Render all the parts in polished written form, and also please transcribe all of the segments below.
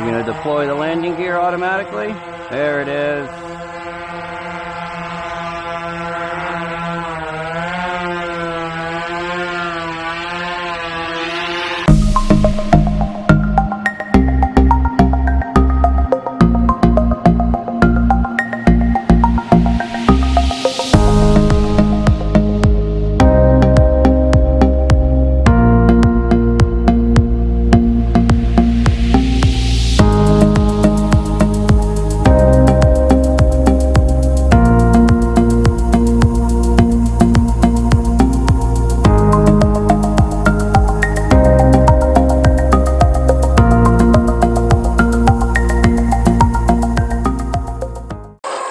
you going to deploy the landing gear automatically? There it is.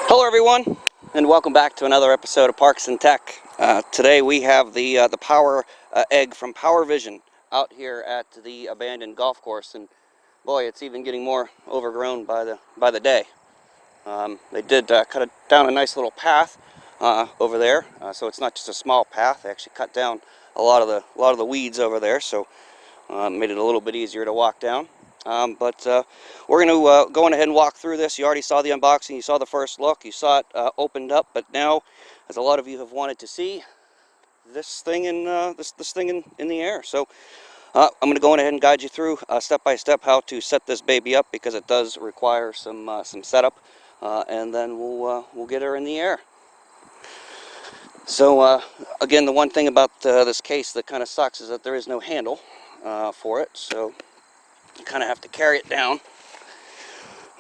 Hello everyone, and welcome back to another episode of Parks and Tech. Today we have the PowerEgg from Powervision out here at the abandoned golf course, and boy, it's even getting more overgrown by the day. They did cut down a nice little path over there, so it's not just a small path. They actually cut down a lot of the weeds over there, so made it a little bit easier to walk down. But we're going to go on ahead and walk through this. You already saw the unboxing, you saw the first look, you saw it opened up, but now, as a lot of you have wanted to see, this thing in this thing in the air. So I'm going to go on ahead and guide you through step by step how to set this baby up, because it does require some setup, and then we'll get her in the air. So again, the one thing about this case that kind of sucks is that there is no handle for it, so you kind of have to carry it down.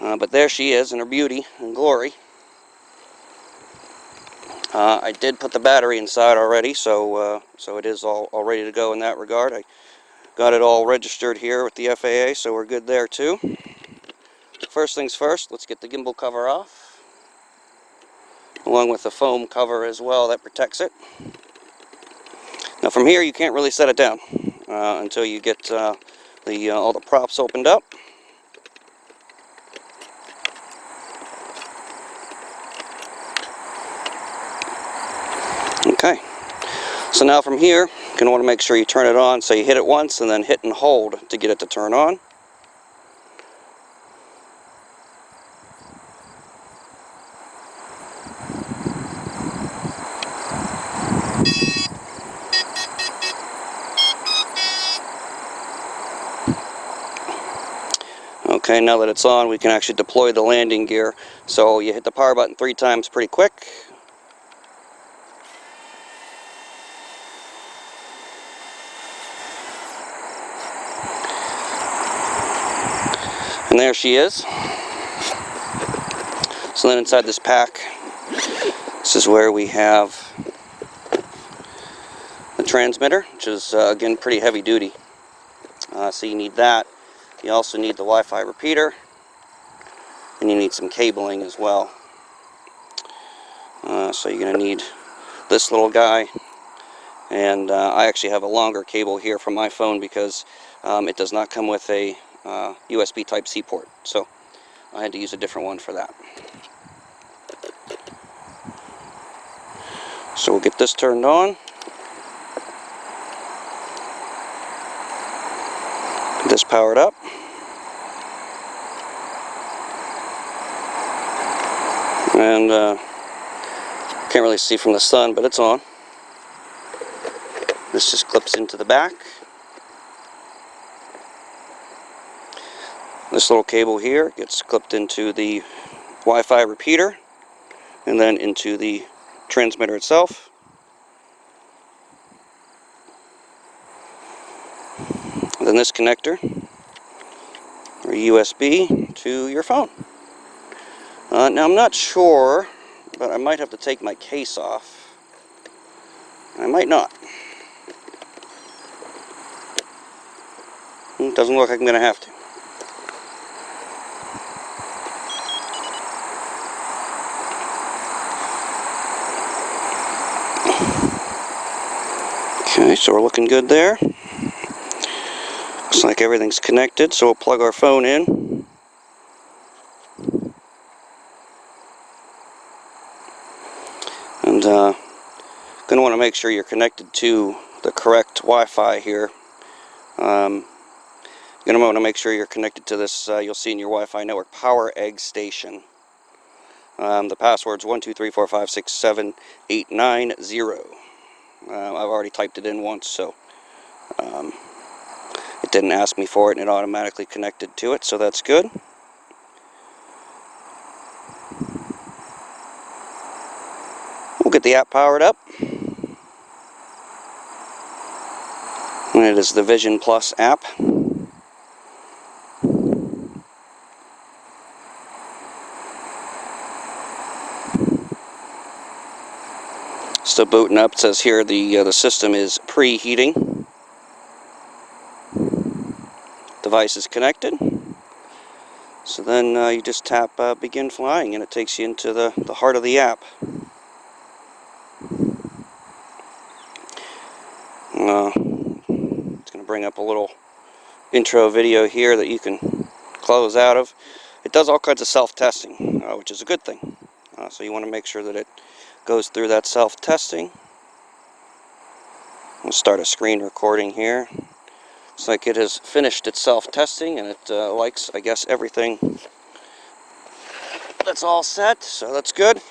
But there she is in her beauty and glory. I did put the battery inside already, so it is all ready to go in that regard. I got it all registered here with the FAA, so we're good there too. First things first, let's get the gimbal cover off, along with the foam cover as well that protects it. Now from here you can't really set it down until you get all the props opened up. Okay, so now from here you're going to want to make sure you turn it on, so you hit it once and then hit and hold to get it to turn on. Okay, now that it's on, we can actually deploy the landing gear. So you hit the power button 3 times pretty quick. And there she is. So then inside this pack, this is where we have the transmitter, which is again pretty heavy duty. So you need that. You also need the Wi-Fi repeater, and you need some cabling as well. So you're going to need this little guy, and I actually have a longer cable here from my phone because it does not come with a USB Type-C port, so I had to use a different one for that. So we'll get this turned on. Get this powered up. And can't really see from the sun, but it's on. This just clips into the back. This little cable here gets clipped into the Wi-Fi repeater and then into the transmitter itself. And then this connector, or USB, to your phone. Now I'm not sure, but I might have to take my case off. I might not. It doesn't look like I'm going to have to. Okay, so we're looking good there. Looks like everything's connected, so we'll plug our phone in. And going to want to make sure you're connected to the correct Wi-Fi here. You're going to want to make sure you're connected to this, you'll see in your Wi-Fi network, PowerEgg station. The password's 12345678990. I've already typed it in once, so it didn't ask me for it, and it automatically connected to it, so that's good. We'll get the app powered up. And it is the Vision Plus app. Still booting up. It says here the system is preheating. Device is connected. So then you just tap begin flying, and it takes you into the heart of the app. It's going to bring up a little intro video here that you can close out of. It does all kinds of self-testing, which is a good thing. So you want to make sure that it goes through that self-testing. We'll start a screen recording here. Looks like it has finished its self-testing, and it likes, I guess, everything that's all set, so that's good.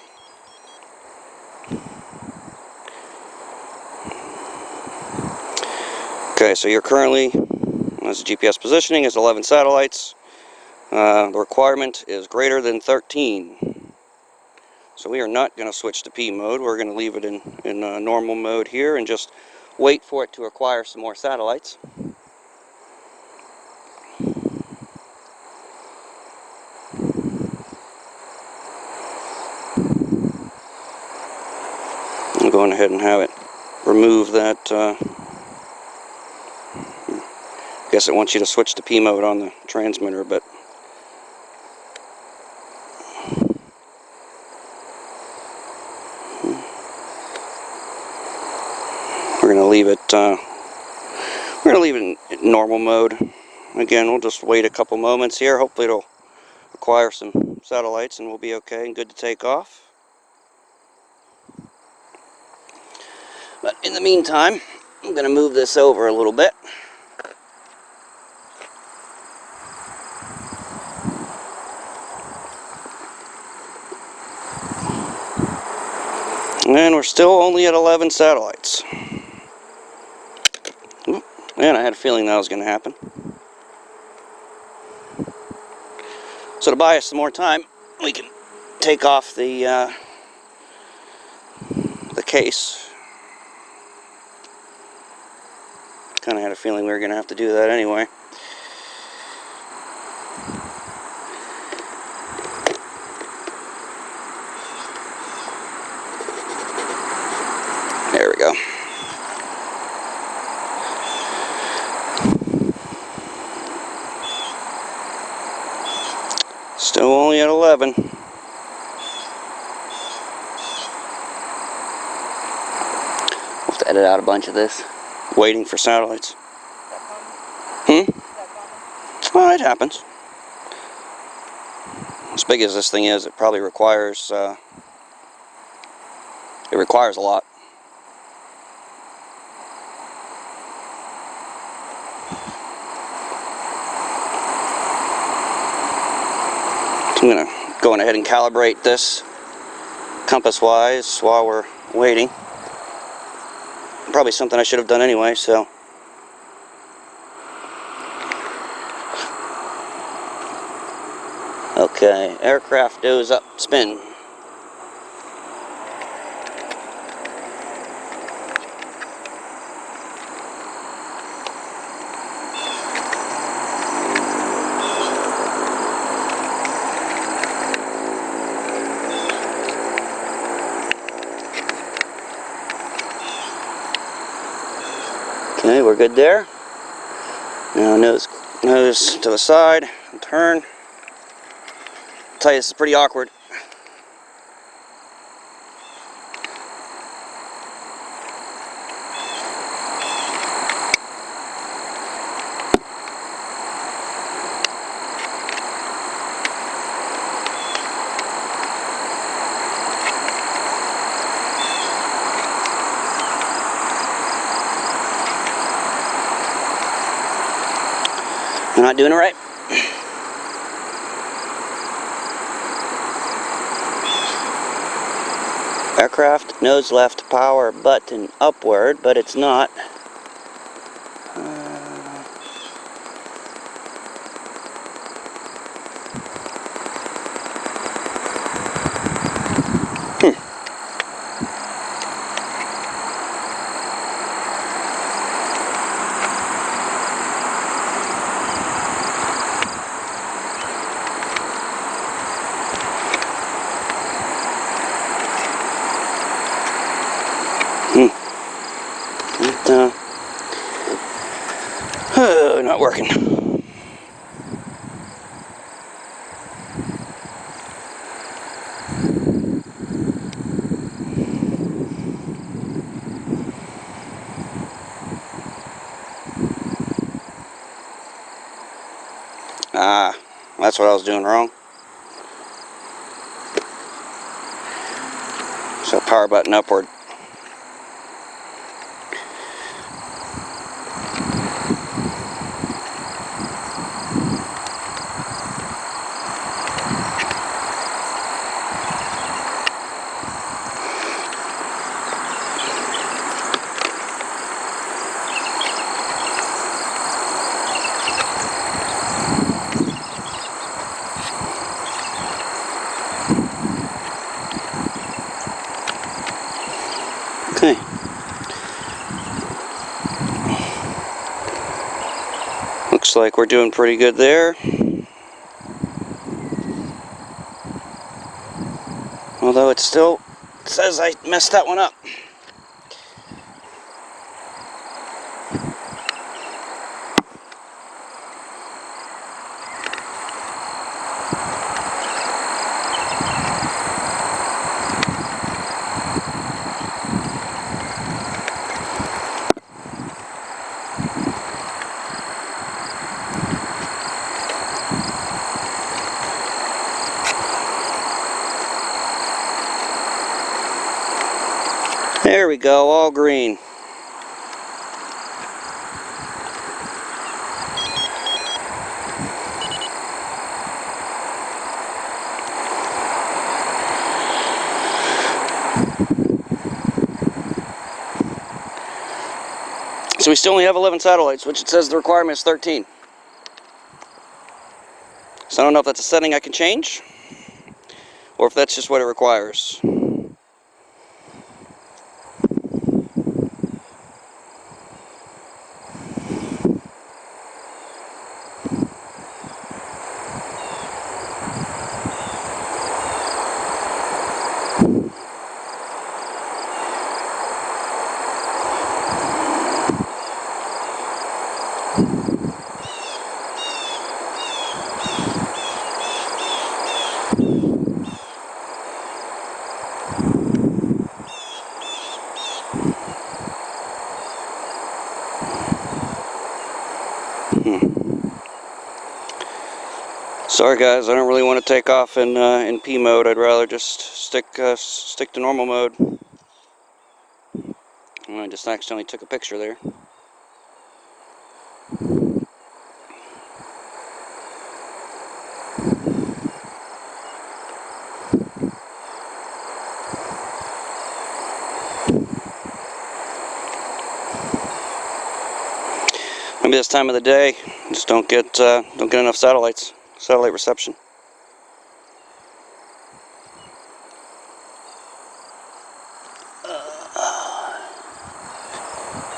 Okay, so you're currently, as GPS positioning is 11 satellites. The requirement is greater than 13. So we are not going to switch to P mode. We're going to leave it in normal mode here and just wait for it to acquire some more satellites. I'm going ahead and have it remove that. I guess it wants you to switch to P mode on the transmitter, but we're going to leave it. We're going to leave it in normal mode. Again, we'll just wait a couple moments here. Hopefully, it'll acquire some satellites, and we'll be okay and good to take off. But in the meantime, I'm going to move this over a little bit. And we're still only at 11 satellites. And I had a feeling that was going to happen. So to buy us some more time, we can take off the case. Kind of had a feeling we were going to have to do that anyway. There we go. Still only at 11. We'll have to edit out a bunch of this. Waiting for satellites. Well, it happens. As big as this thing is, it probably requires a lot. I'm going to go ahead and calibrate this compass-wise while we're waiting. Probably something I should have done anyway, so. Okay, aircraft goes up, spin. Okay, we're good there. Now nose to the side and turn. I'll tell you, this is pretty awkward. And not doing it right. Aircraft nose left power button upward, but it's not. Not working. Ah, that's what I was doing wrong. So power button upward. Okay. Looks like we're doing pretty good there. Although it still says I messed that one up. There we go, all green. So we still only have 11 satellites, which it says the requirement is 13. So I don't know if that's a setting I can change, or if that's just what it requires. Sorry guys, I don't really want to take off in P mode. I'd rather just stick to normal mode. And I just accidentally took a picture there. Maybe this time of the day, just don't get enough satellite reception.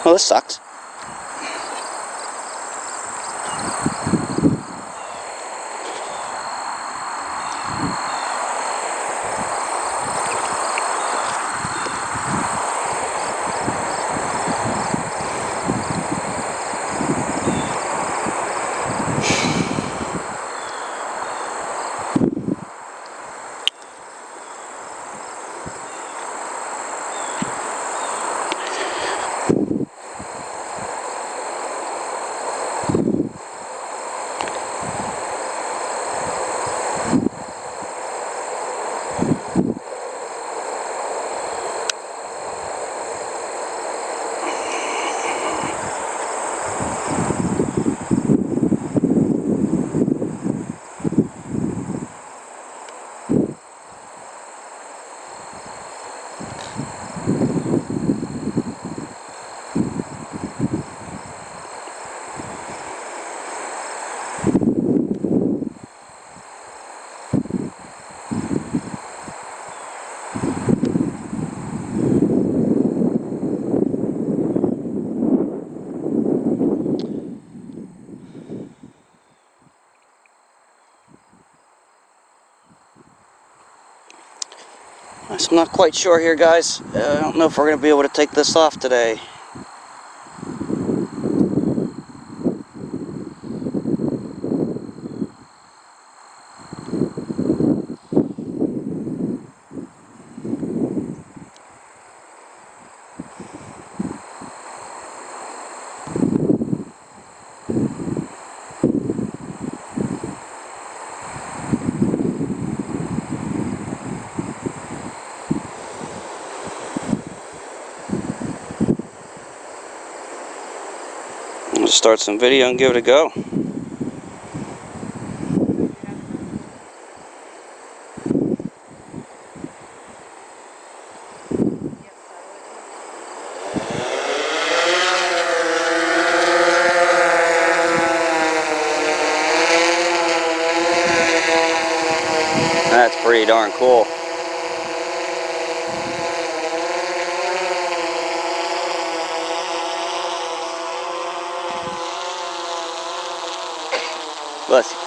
Well, this sucks. So I'm not quite sure here, guys. I don't know if we're going to be able to take this off today. We'll start some video and give it a go. That's pretty darn cool. Bless you.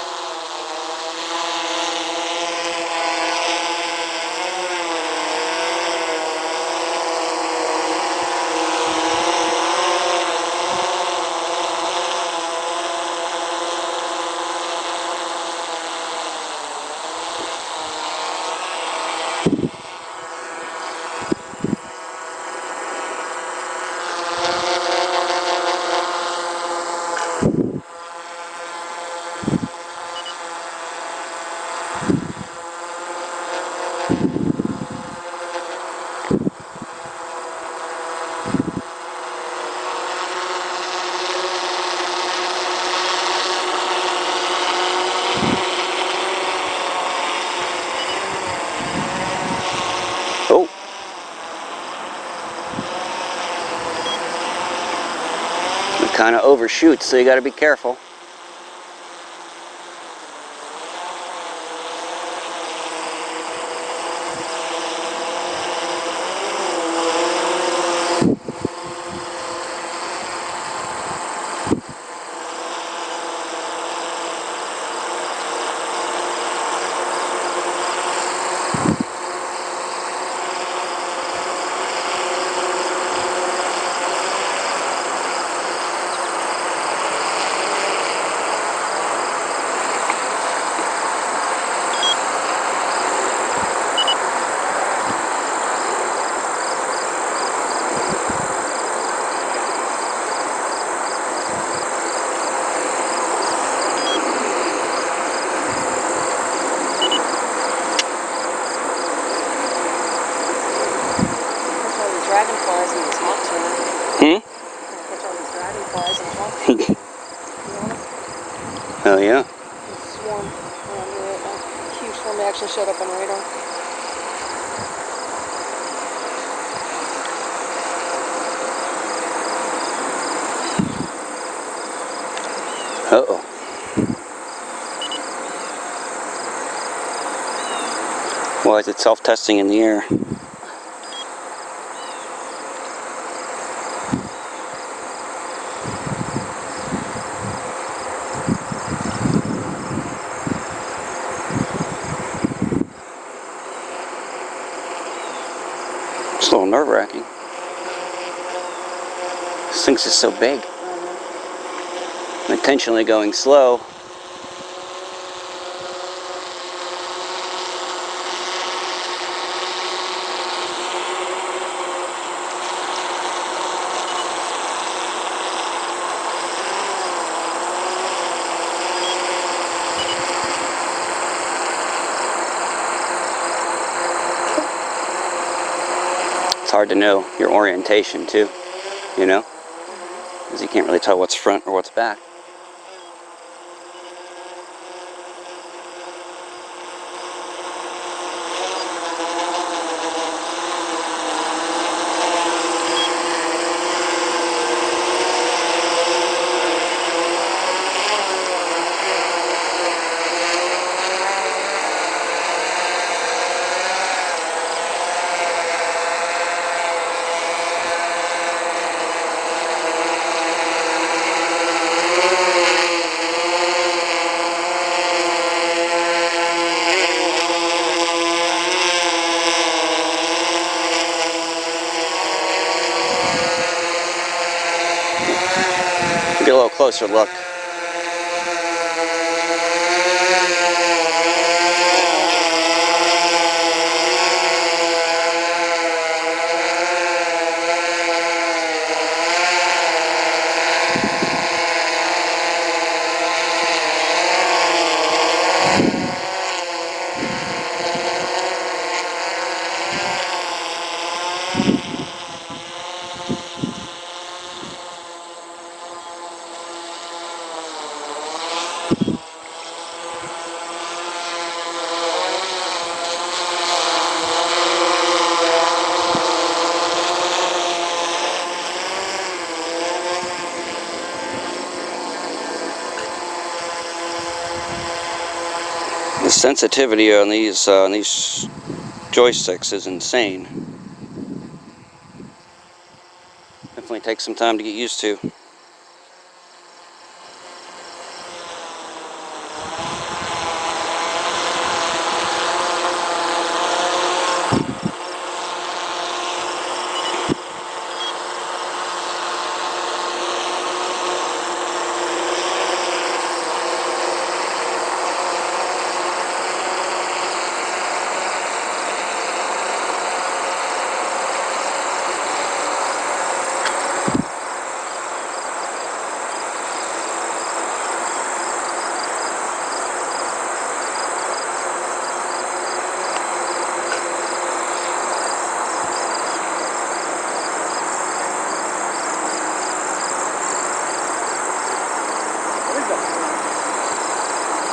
Oh. It kind of overshoots, so you got to be careful. Dragonflies in these hawks, man. Catch all these dragonflies and hawks. Oh yeah. This swarm around here right now. A huge swarm. They actually showed up on radar. Uh-oh. Why is it self-testing in the air? It's a little nerve-wracking. This thing's just so big. I'm intentionally going slow. It's hard to know your orientation too, you know? Because you can't really tell what's front or what's back. closer look. The sensitivity on these joysticks is insane. Definitely takes some time to get used to.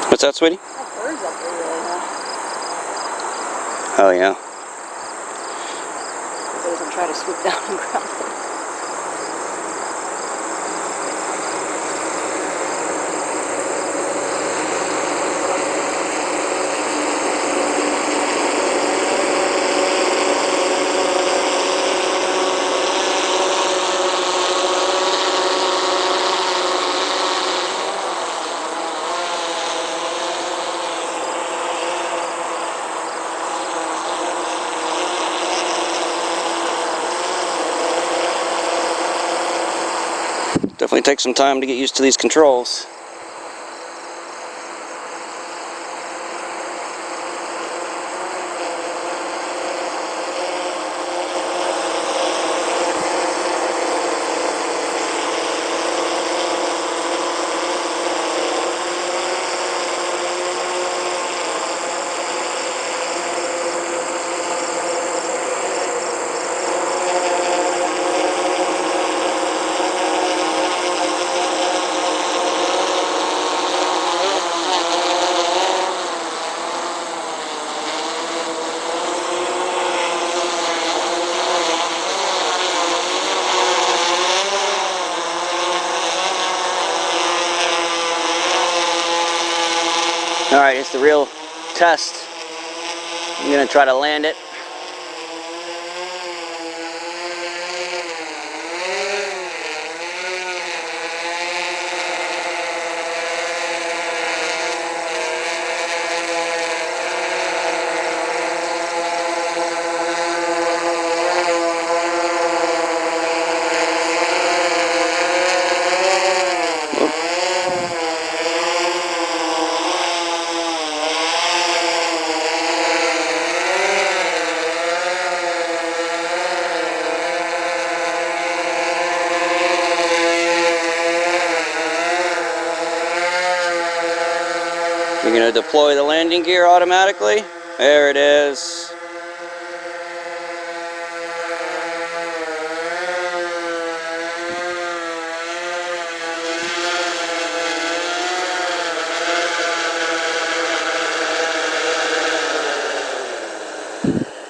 What's that, sweetie? That bird's up there really high. Oh yeah. It doesn't try to swoop down and grab it. Definitely takes some time to get used to these controls. Alright, it's the real test. I'm going to try to land it. You're going to deploy the landing gear automatically. There it is.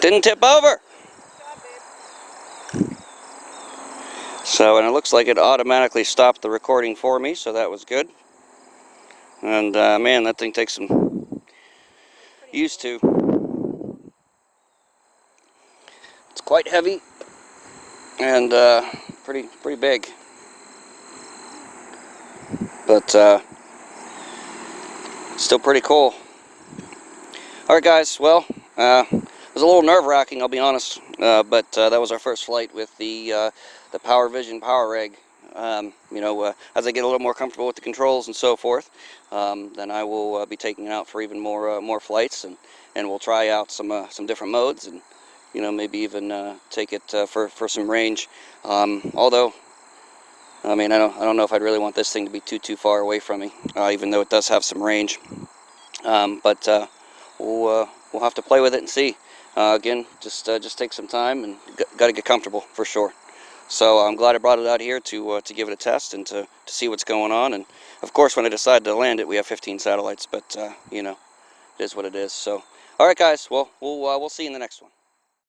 Didn't tip over. So, and it looks like it automatically stopped the recording for me, so that was good. And man, that thing takes some used to. It's quite heavy and pretty big. But still pretty cool. Alright guys, well, it was a little nerve-wracking, I'll be honest, but that was our first flight with the Powervision PowerEgg. You know, as I get a little more comfortable with the controls and so forth, then I will be taking it out for even more flights, and we'll try out some different modes, and you know, maybe even take it for some range. Although, I mean, I don't know if I'd really want this thing to be too far away from me, even though it does have some range. But we'll have to play with it and see. Again, just take some time, and got to get comfortable for sure. So I'm glad I brought it out here to give it a test and to see what's going on. And of course, when I decided to land it, we have 15 satellites, but you know, it is what it is. So, all right, guys. Well, we'll see you in the next one.